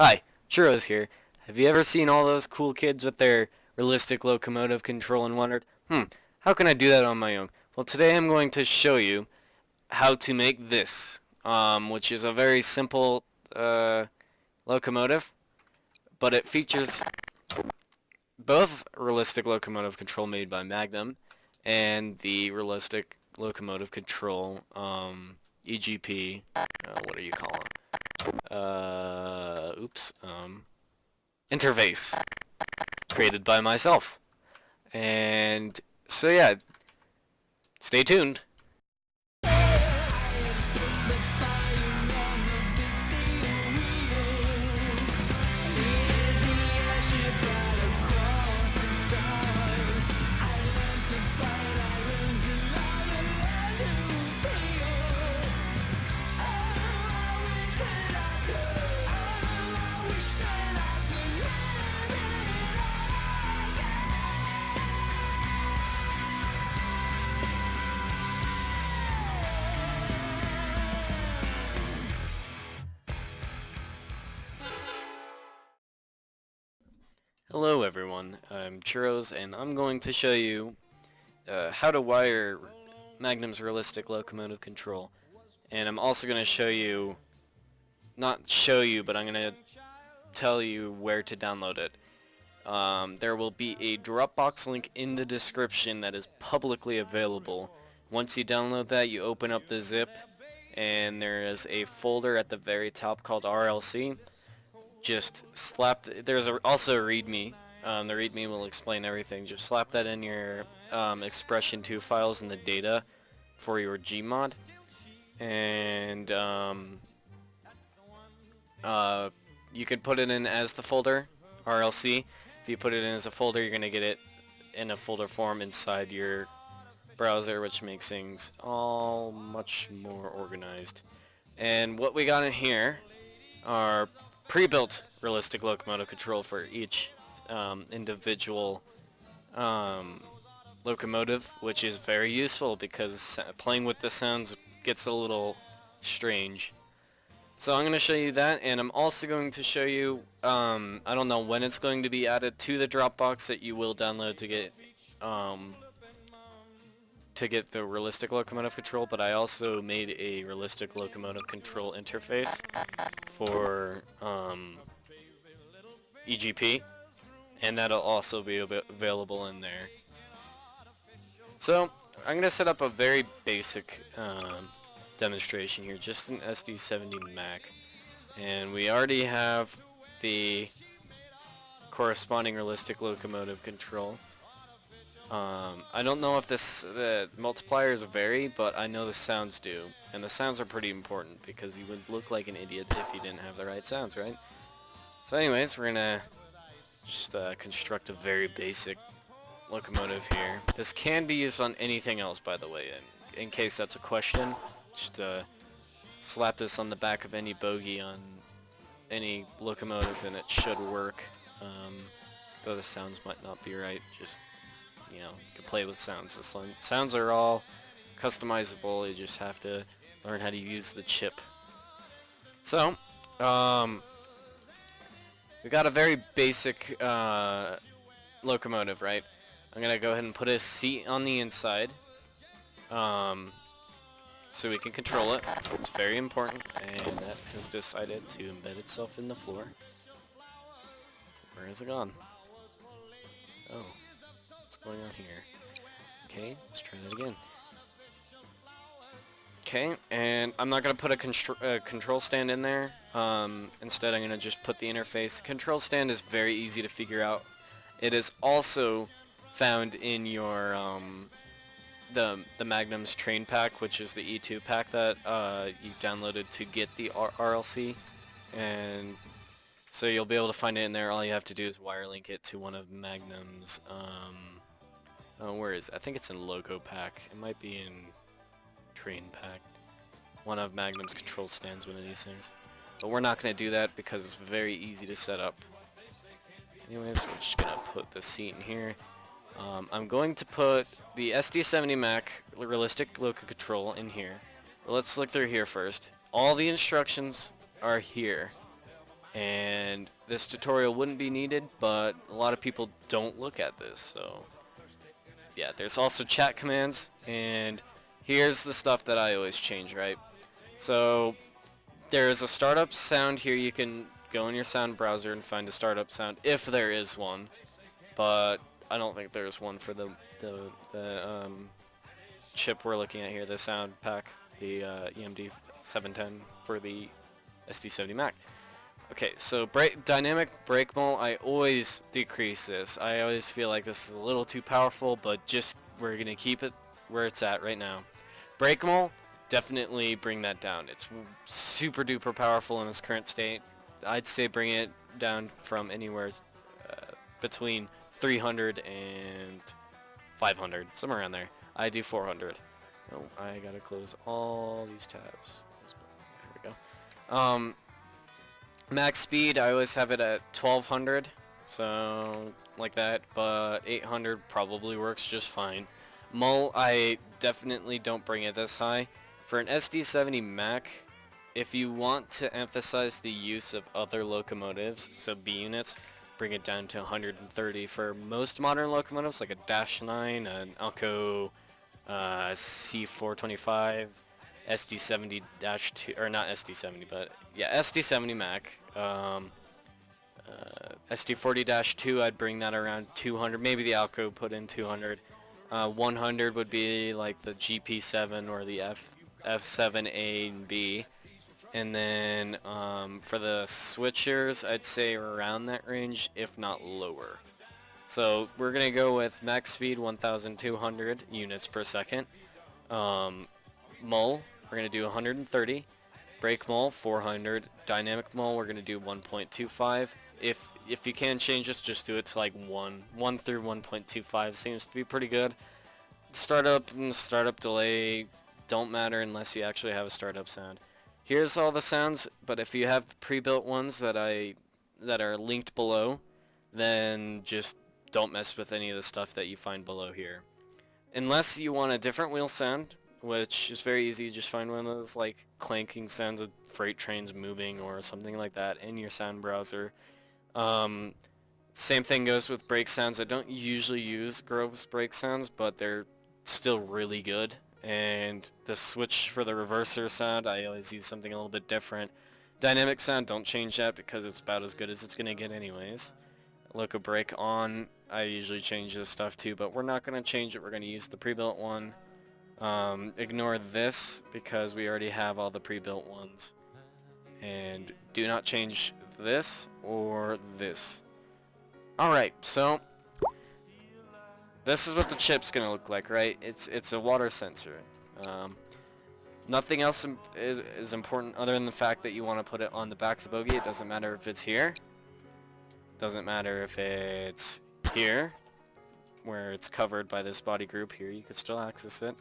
Hi, Churros here. Have you ever seen all those cool kids with their realistic locomotive control and wondered, how can I do that on my own? Well, today I'm going to show you how to make this, which is a very simple locomotive, but it features both realistic locomotive control made by Magnum and the realistic locomotive control EGP, what do you call it? Interface created by myself. And so yeah, stay tuned. Hello everyone, I'm Churros and I'm going to show you how to wire Magnum's realistic locomotive control. And I'm also going to show you, not show you, but I'm going to tell you where to download it. There will be a Dropbox link in the description that is publicly available. Once you download that, you open up the zip and there is a folder at the very top called RLC. Just slap, there's also a README. The README will explain everything. Just slap that in your Expression 2 files and the data for your Gmod. And you can put it in as the folder, RLC. If you put it in as a folder, you're going to get it in a folder form inside your browser, which makes things all much more organized. And what we got in here are pre-built realistic locomotive control for each individual locomotive, which is very useful because playing with the sounds gets a little strange. So I'm going to show you that, and I'm also going to show you, I don't know when it's going to be added to the Dropbox that you will download to get the realistic locomotive control, but I also made a realistic locomotive control interface for EGP, and that'll also be available in there. So I'm going to set up a very basic demonstration here, just an SD70 Mac, and we already have the corresponding realistic locomotive control. I don't know if the multipliers vary, but I know the sounds do, and the sounds are pretty important because you would look like an idiot if you didn't have the right sounds, right? So anyways, we're gonna just construct a very basic locomotive here. This can be used on anything else, by the way, and in case that's a question, just slap this on the back of any bogie on any locomotive and it should work. Though the sounds might not be right, just, you know, you can play with sounds. The sounds are all customizable, you just have to learn how to use the chip. So, we got a very basic locomotive, right? I'm gonna go ahead and put a seat on the inside, so we can control it. It's very important, and that has decided to embed itself in the floor. Where has it gone? Oh, what's going on here? Okay, let's try that again. Okay, and I'm not going to put a control stand in there. Instead, I'm going to just put the interface. The control stand is very easy to figure out. It is also found in your the Magnum's train pack, which is the E2 pack that you downloaded to get the RLC, and so you'll be able to find it in there. All you have to do is wire link it to one of Magnum's. Where is it? I think it's in Logo pack. It might be in Train pack. One of Magnum's control stands, one of these things. But we're not going to do that because it's very easy to set up. Anyways, we're just going to put the seat in here. I'm going to put the SD70 Mac realistic loco control in here. But let's look through here first. All the instructions are here. and this tutorial wouldn't be needed, but a lot of people don't look at this. So yeah, there's also chat commands, and here's the stuff that I always change, right? So there's a startup sound here. You can go in your sound browser and find a startup sound if there is one, but I don't think there's one for the chip we're looking at here, the sound pack, the EMD 710 for the SD70 Mac. Okay, so dynamic brake mole, I always decrease this. I always feel like this is a little too powerful, but just we're gonna keep it where it's at right now. Brake mole, definitely bring that down. It's super duper powerful in its current state. I'd say bring it down from anywhere between 300 and 500, somewhere around there. I do 400. Oh, I gotta close all these tabs. There we go. Max speed, I always have it at 1200, so like that, but 800 probably works just fine. Mull, I definitely don't bring it this high. For an SD70 Mac, if you want to emphasize the use of other locomotives, so B units, bring it down to 130. For most modern locomotives, like a Dash 9, an Alco C425, SD70-2, or not SD70, but yeah, SD70 Mac. SD40-2, I'd bring that around 200. Maybe the Alco put in 200. 100 would be like the GP7 or the F7A and B. And then for the switchers, I'd say around that range, if not lower. So we're going to go with max speed 1,200 units per second. Mull, we're going to do 130. Brake mull, 400. Dynamic mull, we're going to do 1.25. If you can change this, just do it to like 1 through 1.25. Seems to be pretty good. Startup and startup delay don't matter unless you actually have a startup sound. Here's all the sounds, but if you have the pre-built ones that are linked below, then just don't mess with any of the stuff that you find below here. Unless you want a different wheel sound, which is very easy, just find one of those like clanking sounds of freight trains moving or something like that in your sound browser. Same thing goes with brake sounds. I don't usually use Grove's brake sounds, but they're still really good. And the switch for the reverser sound, I always use something a little bit different. Dynamic sound, don't change that because it's about as good as it's going to get anyways. Loco brake on, I usually change this stuff too, but we're not going to change it. We're going to use the pre-built one. Ignore this because we already have all the pre-built ones. And do not change this or this. Alright, so this is what the chip's gonna look like, right? It's a water sensor. Nothing else is important other than the fact that you want to put it on the back of the bogie. It doesn't matter if it's here. Doesn't matter if it's here, where it's covered by this body group here. You can still access it.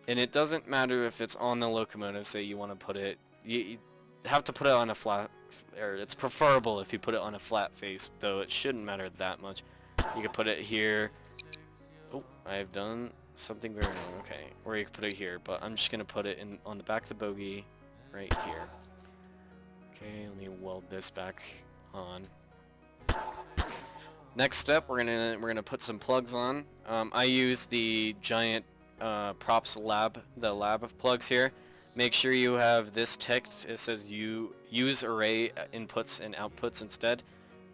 And it doesn't matter if it's on the locomotive. Say you want to put it, you have to put it on a flat, or it's preferable if you put it on a flat face, though it shouldn't matter that much. You can put it here. Oh, I've done something very wrong. Okay, or you can put it here, but I'm just gonna put it on the back of the bogie, right here. Okay, let me weld this back on. Next step, we're gonna put some plugs on. I use the giant props lab plugs here. Make sure you have this ticked. It says use array inputs and outputs instead.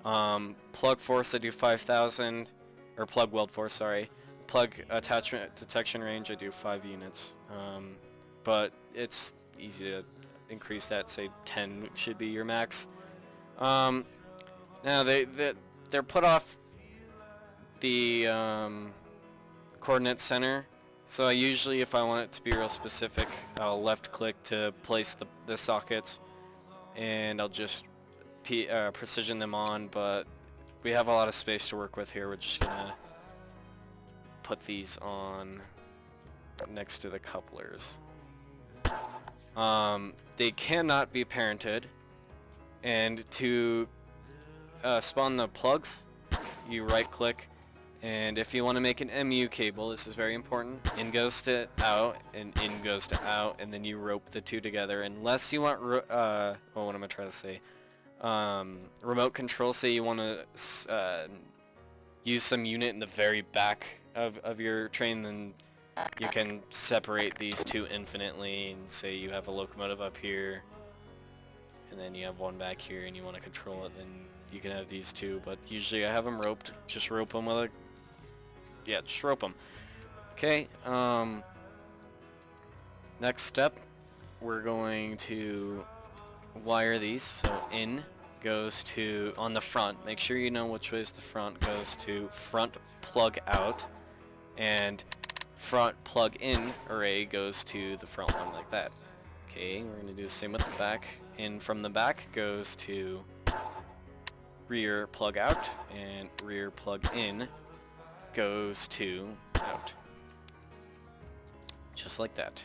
Plug force, I do 5,000, or plug weld force, sorry. Plug attachment detection range, I do 5 units. But it's easy to increase that. Say 10 should be your max. Now they're put off the coordinate center. So I usually, if I want it to be real specific, I'll left click to place the sockets, and I'll just precision them on, but we have a lot of space to work with here. We're just gonna put these on next to the couplers. They cannot be parented, and to spawn the plugs, you right click. And if you want to make an MU cable, this is very important. In goes to out, and in goes to out, and then you rope the two together. Unless you want, what am I trying to say? remote control, say you want to use some unit in the very back of your train, then you can separate these two infinitely, and say you have a locomotive up here, and then you have one back here, and you want to control it, then you can have these two, but usually I have them roped. Just rope them with a... Yeah, just rope them. Okay, next step, we're going to wire these. So in goes to, on the front, make sure you know which way is the front, goes to front plug out, and front plug in array goes to the front one like that. Okay, we're going to do the same with the back. In from the back goes to rear plug out, and rear plug in goes to out. Just like that.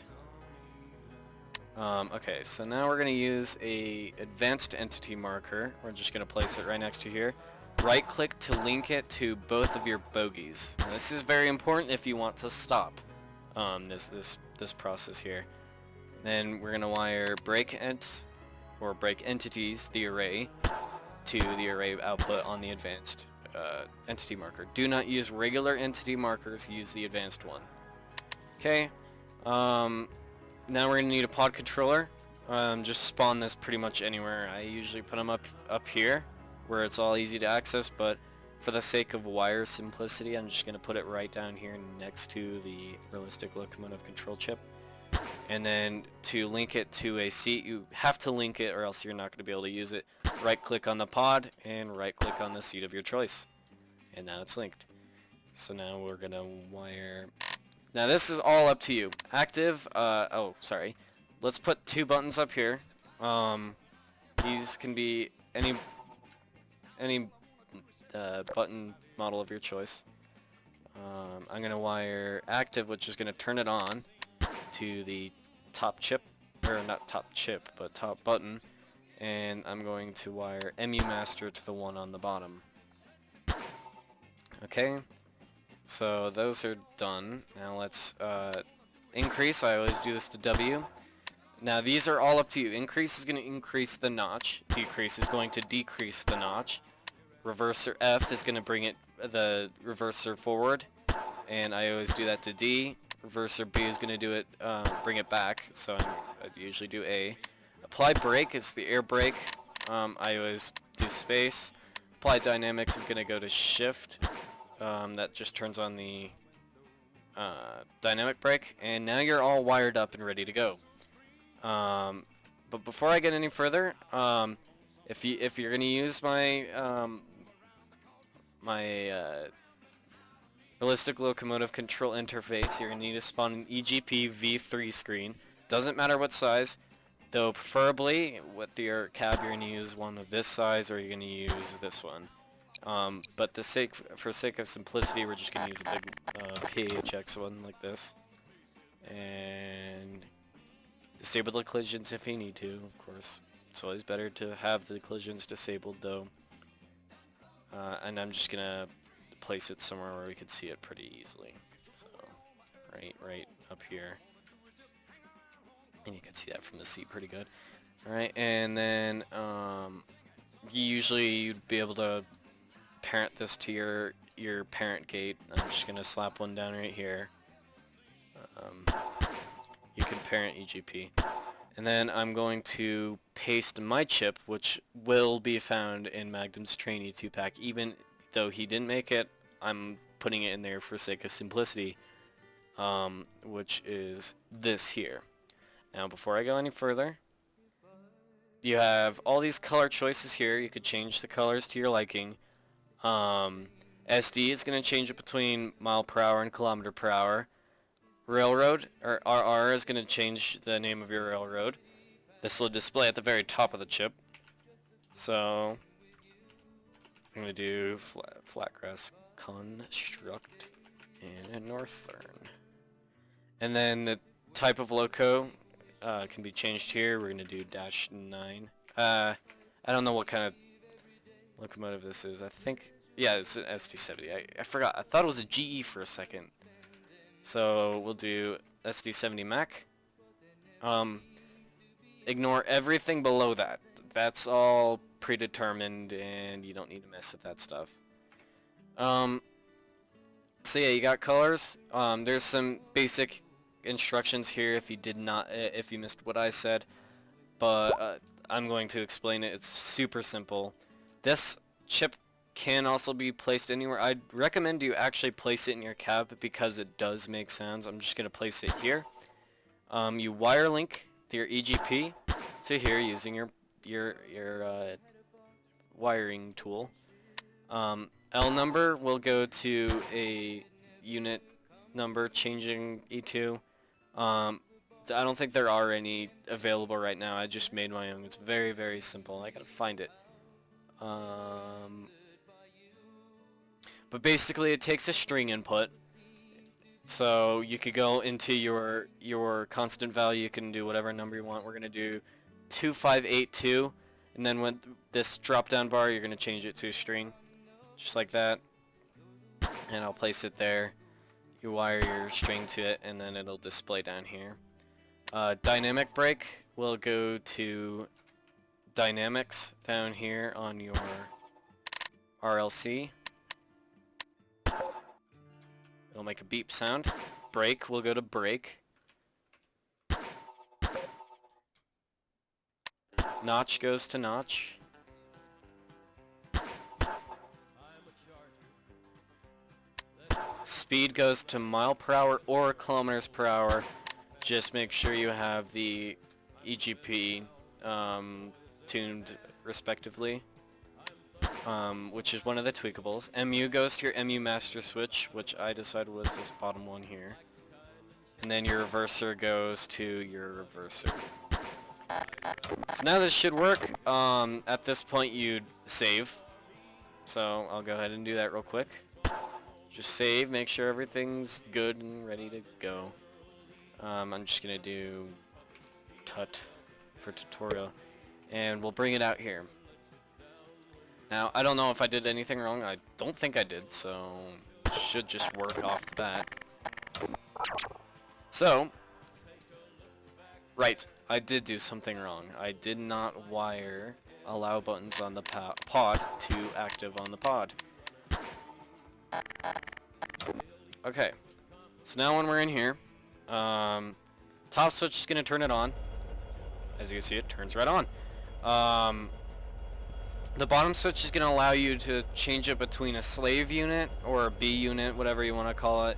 Okay, so now we're going to use a advanced entity marker. We're just going to place it right next to here. Right click to link it to both of your bogies. Now, this is very important if you want to stop this process here. Then we're going to wire break entities, the array, to the array output on the advanced entity marker. Do not use regular entity markers, use the advanced one. Okay, now we're going to need a pod controller. Just spawn this pretty much anywhere. I usually put them up here where it's all easy to access, but for the sake of wire simplicity, I'm just going to put it right down here next to the realistic locomotive control chip. And then to link it to a seat, you have to link it or else you're not going to be able to use it. Right click on the pod and right click on the seat of your choice. And now it's linked. So now we're going to wire... Now this is all up to you. Active, oh, sorry. Let's put two buttons up here. These can be any button model of your choice. I'm going to wire active, which is going to turn it on to the top chip, or not top chip, but top button. And I'm going to wire MU master to the one on the bottom. Okay. So those are done. Now let's increase. I always do this to W. Now these are all up to you. Increase is going to increase the notch. Decrease is going to decrease the notch. Reverser F is going to bring the reverser forward, and I always do that to D. Reverser B is going to do it, bring it back. So I usually do A. Apply brake is the air brake. I always do space. Apply dynamics is going to go to shift. That just turns on the dynamic brake, and now you're all wired up and ready to go. But before I get any further, if you're gonna use my realistic locomotive control interface, you're gonna need to spawn an EGP V3 screen. Doesn't matter what size, though preferably with your cab you're gonna use one of this size, or you're gonna use this one. But for sake of simplicity, we're just going to use a big PHX one like this. And disable the collisions if you need to, of course. It's always better to have the collisions disabled, though. And I'm just going to place it somewhere where we could see it pretty easily. So, right up here. And you can see that from the seat pretty good. Alright, and then usually you'd be able to parent this to your parent gate. I'm just gonna slap one down right here. You can parent EGP, and then I'm going to paste my chip, which will be found in Magnum's trainee 2-pack. Even though he didn't make it, I'm putting it in there for sake of simplicity, which is this here. Now before I go any further, you have all these color choices here. You could change the colors to your liking. SD is going to change it between mile per hour and kilometer per hour. Railroad, or RR, is going to change the name of your railroad. This will display at the very top of the chip. So I'm going to do Flatgrass Construct and Northern. And then the type of loco can be changed here. We're going to do -9. I don't know what kind of locomotive this is. I think, yeah, it's an SD70. I forgot. I thought it was a GE for a second. So we'll do SD70 Mac. Ignore everything below that. That's all predetermined, and you don't need to mess with that stuff. So yeah, you got colors. There's some basic instructions here if you missed what I said, but I'm going to explain it. It's super simple. This chip can also be placed anywhere. I'd recommend you actually place it in your cab because it does make sounds. I'm just gonna place it here. You wire link your EGP to here using your wiring tool. L number will go to a unit number changing E2. I don't think there are any available right now. I just made my own. It's very, very simple. I gotta find it. But basically it takes a string input. So you could go into your constant value. You can do whatever number you want. We're gonna do 2582, and then with this drop down bar you're gonna change it to a string. Just like that, and I'll place it there. You wire your string to it, and then it'll display down here. Dynamic brake will go to dynamics down here on your RLC. It'll make a beep sound. Brake will go to brake. Notch goes to notch. Speed goes to mile per hour or kilometers per hour. Just make sure you have the EGP tuned respectively, which is one of the tweakables. MU goes to your MU master switch, which I decided was this bottom one here. And then your reverser goes to your reverser. So now this should work. At this point you'd save. So I'll go ahead and do that real quick. Just save, make sure everything's good and ready to go. I'm just gonna do tut for tutorial, and we'll bring it out here. Now, I don't know if I did anything wrong. I don't think I did, so it should just work off the bat. So, right, I did do something wrong. I did not wire allow buttons on the pod to active on the pod. Okay, so now when we're in here, top switch is going to turn it on. As you can see, it turns right on. The bottom switch is going to allow you to change it between a slave unit or a B unit, whatever you want to call it,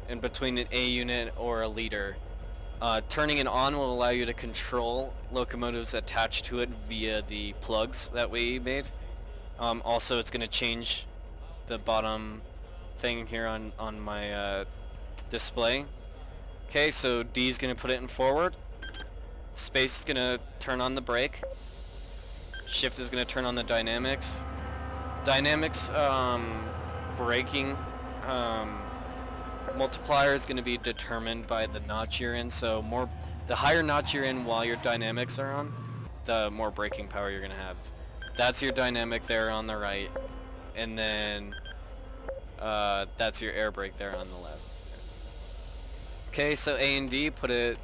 and between an A unit or a leader. Turning it on will allow you to control locomotives attached to it via the plugs that we made. Also, it's going to change the bottom thing here on my display. Okay, so D is going to put it in forward. Space is going to turn on the brake. Shift is going to turn on the dynamics. Dynamics braking multiplier is going to be determined by the notch you're in. So the higher notch you're in while your dynamics are on, the more braking power you're going to have. That's your dynamic there on the right, and then that's your air brake there on the left. Okay, so A and D, put it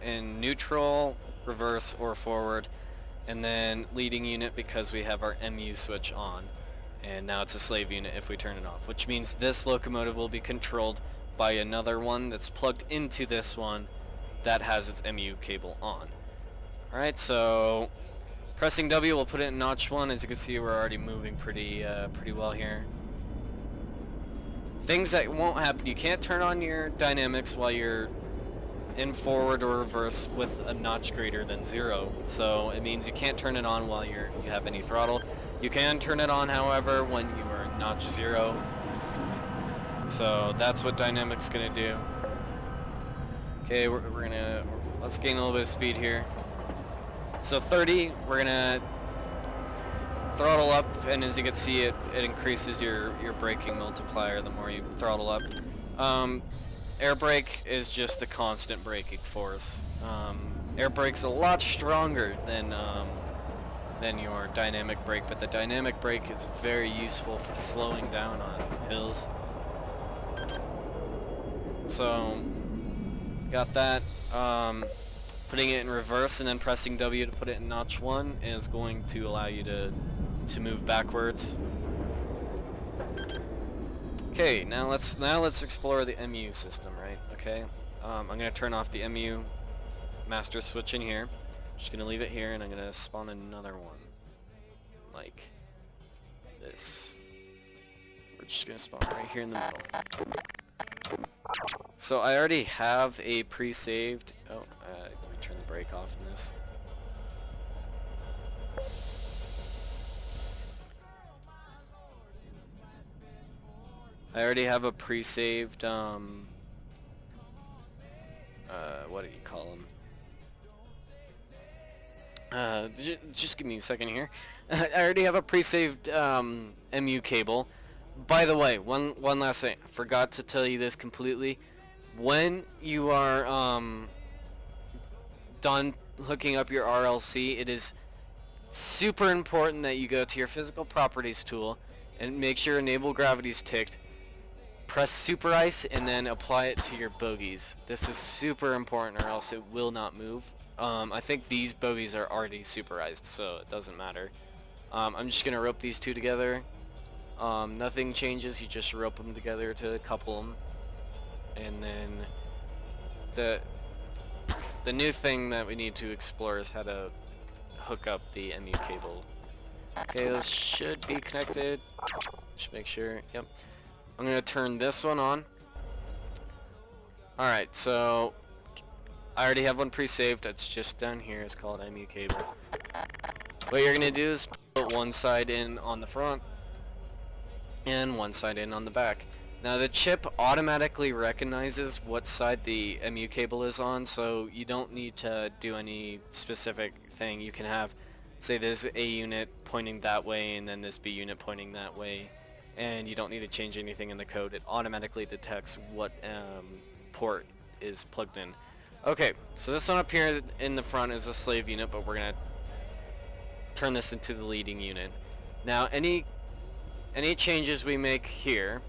in neutral, reverse, or forward, and then leading unit because we have our MU switch on, and now it's a slave unit if we turn it off, which means this locomotive will be controlled by another one that's plugged into this one that has its MU cable on. Alright, so pressing W will put it in notch 1. As you can see, we're already moving pretty well here. Things that won't happen: you can't turn on your dynamics while you're in forward or reverse with a notch greater than 0. So it means you can't turn it on while you have any throttle. You can turn it on, however, when you are notch 0. So that's what dynamics gonna do. Okay, let's gain a little bit of speed here. So 30, we're gonna throttle up, and as you can see, it increases your braking multiplier the more you throttle up. Air brake is just a constant braking force. Air brake's a lot stronger than your dynamic brake, but the dynamic brake is very useful for slowing down on hills. So got that. Putting it in reverse and then pressing W to put it in notch 1 is going to allow you to move backwards. Okay, now let's explore the MU system, right? Okay, I'm gonna turn off the MU master switch in here. Just gonna leave it here, and I'm gonna spawn another one, like this. We're just gonna spawn right here in the middle. So I already have a pre-saved. Oh, let me turn the brake off in this. I already have a pre-saved, what do you call them? Just give me a second here. I already have a pre-saved, MU cable. By the way, one last thing. I forgot to tell you this completely. When you are, done hooking up your RLC, it is super important that you go to your physical properties tool and make sure enable gravity is ticked. Press super ice and then apply it to your bogies. This is super important or else it will not move. I think these bogies are already superized, so it doesn't matter. I'm just gonna rope these two together. Nothing changes, you just rope them together to couple them. And then the new thing that we need to explore is how to hook up the MU cable. Okay, this should be connected. Just make sure. Yep. I'm gonna turn this one on. Alright, so I already have one pre-saved. It's just down here. It's called MU cable. What you're gonna do is put one side in on the front and one side in on the back. Now the chip automatically recognizes what side the MU cable is on, so you don't need to do any specific thing. You can have, say, this A unit pointing that way and then this B unit pointing that way, and you don't need to change anything in the code. It automatically detects what port is plugged in. Okay, so this one up here in the front is a slave unit, but we're gonna turn this into the leading unit. Now any changes we make here,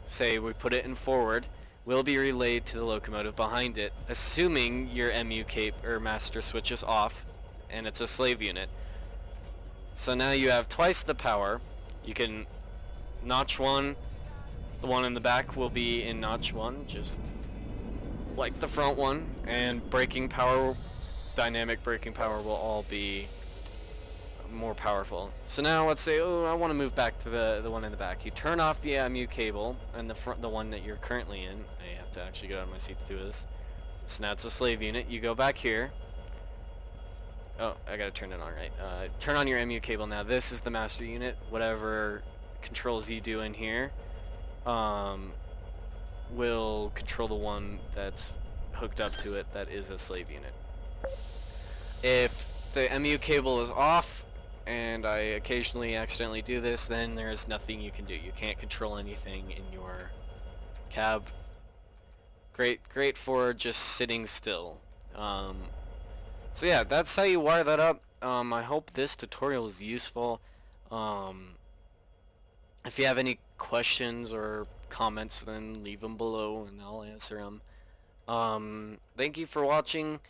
say we put it in forward, will be relayed to the locomotive behind it, assuming your MU cape or master switch is off and it's a slave unit. So now you have twice the power. You can notch 1, the one in the back will be in notch 1, just like the front one, and braking power, dynamic braking power will all be more powerful. So now let's say, oh, I want to move back to the one in the back. You turn off the MU cable and the one that you're currently in. I have to actually get out of my seat to do this. So now it's a slave unit. You go back here. Oh, I gotta turn it on, right? Turn on your MU cable. Now this is the master unit. Whatever controls you do in here will control the one that's hooked up to it that is a slave unit. If the MU cable is off, and I occasionally accidentally do this, then there's nothing you can do. You can't control anything in your cab. Great for just sitting still. So yeah, that's how you wire that up. I hope this tutorial is useful. If you have any questions or comments, then leave them below and I'll answer them. Thank you for watching.